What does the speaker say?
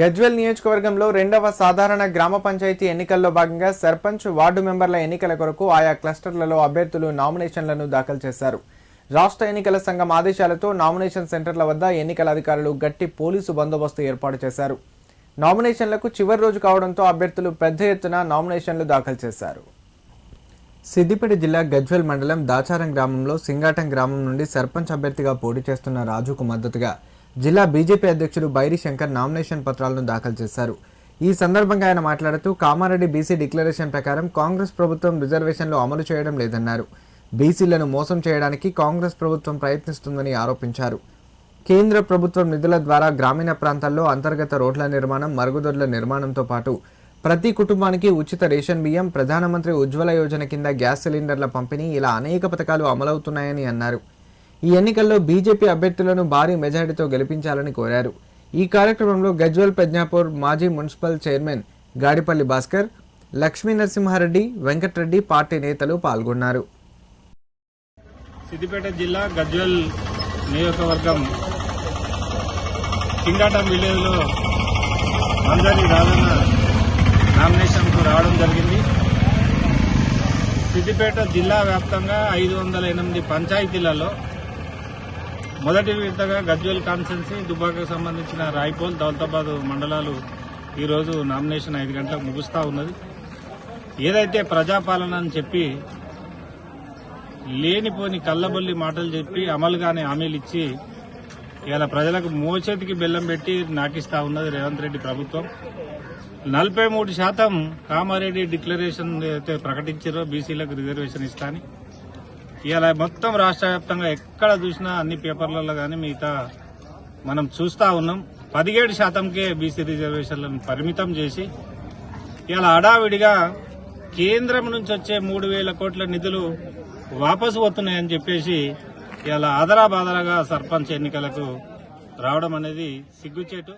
గజ్వేల్ నియోజకవర్గంలో రెండవ సాధారణ గ్రామ పంచాయతీ ఎన్నికల్లో భాగంగా సర్పంచ్ వార్డు మెంబర్ల ఎన్నికల కొరకు ఆయా క్లస్టర్లలో అభ్యర్థులు నామినేషన్లను దాఖలు చేశారు. రాష్ట్ర ఎన్నికల సంఘం ఆదేశాలతో నామినేషన్ సెంటర్ల వద్ద ఎన్నికల అధికారులు గట్టి పోలీసు బందోబస్తు ఏర్పాటు చేశారు. నామినేషన్లకు చివరి రోజు కావడంతో అభ్యర్థులు పెద్ద ఎత్తున నామినేషన్లు దాఖలు చేశారు. సిద్దిపేట జిల్లా గజ్వేల్ మండలం దాచారం గ్రామంలో సింగాటం గ్రామం నుండి సర్పంచ్ అభ్యర్థిగా పోటీ చేస్తున్న రాజుకు మద్దతుగా జిల్లా బీజేపీ అధ్యక్షుడు బైరి శంకర్ నామినేషన్ పత్రాలను దాఖలు చేశారు. ఈ సందర్భంగా ఆయన మాట్లాడుతూ కామారెడ్డి బీసీ డిక్లరేషన్ ప్రకారం కాంగ్రెస్ ప్రభుత్వం రిజర్వేషన్లు అమలు చేయడం లేదన్నారు. బీసీలను మోసం చేయడానికి కాంగ్రెస్ ప్రభుత్వం ప్రయత్నిస్తుందని ఆరోపించారు. కేంద్ర ప్రభుత్వం నిధుల ద్వారా గ్రామీణ ప్రాంతాల్లో అంతర్గత రోడ్ల నిర్మాణం, మరుగుదొడ్ల నిర్మాణంతో పాటు ప్రతి కుటుంబానికి ఉచిత రేషన్ బియ్యం, ప్రధానమంత్రి ఉజ్వల యోజన కింద గ్యాస్ సిలిండర్ల పంపిణీ ఇలా అనేక పథకాలు అమలవుతున్నాయని అన్నారు. ఈ ఎన్నికల్లో బీజేపీ అభ్యర్థులను భారీ మెజారిటీతో గెలిపించాలని కోరారు. ఈ కార్యక్రమంలో గజ్వేల్ పెజ్ఞాపూర్ మాజీ municipal chairman Gadipalli Bhaskar, Lakshmi Narasimha Reddy, Venkatareddy party నేతలు పాల్గొన్నారు. సిద్దిపేట జిల్లా గజ్వేల్ నియోజకవర్గం సింగాటం విలేజ్లో మంజరి రాజన్న నామినేషన్కు రావడం జరిగింది. సిద్దిపేట జిల్లా వ్యాప్తంగా 508 పంచాయతీలలో మొదటి విడతగా గజ్వేల్ కాన్స్టిట్యున్సీ, దుబ్బాకకు సంబంధించిన రాయపోల్, దౌలతాబాద్ మండలాలు ఈరోజు నామినేషన్ 5 గంటలకు ముగుస్తా ఉన్నది. ఏదైతే ప్రజాపాలన అని చెప్పి లేనిపోని కళ్ళబొల్లి మాటలు చెప్పి అమలుగానే హామీలు ఇచ్చి ఇలా ప్రజలకు మోచేతికి బెల్లం పెట్టి నాకిస్తా ఉన్నది రేవంత్ రెడ్డి ప్రభుత్వం. 43% కామారెడ్డి డిక్లరేషన్ అయితే ప్రకటించారో బీసీలకు రిజర్వేషన్ ఇస్తా అని ఇలా మొత్తం రాష్ట్ర వ్యాప్తంగా ఎక్కడ చూసినా అన్ని పేపర్లలో కానీ మిగతా మనం చూస్తా ఉన్నాం. 17%కే బీసీ రిజర్వేషన్లను పరిమితం చేసి ఇలా హడావిడిగా కేంద్రం నుంచి వచ్చే 3,000 కోట్ల నిధులు వాపసు పోతున్నాయని చెప్పేసి ఇలా ఆదరాబాదరాగా సర్పంచ్ ఎన్నికలకు రావడం అనేది సిగ్గుచేటు.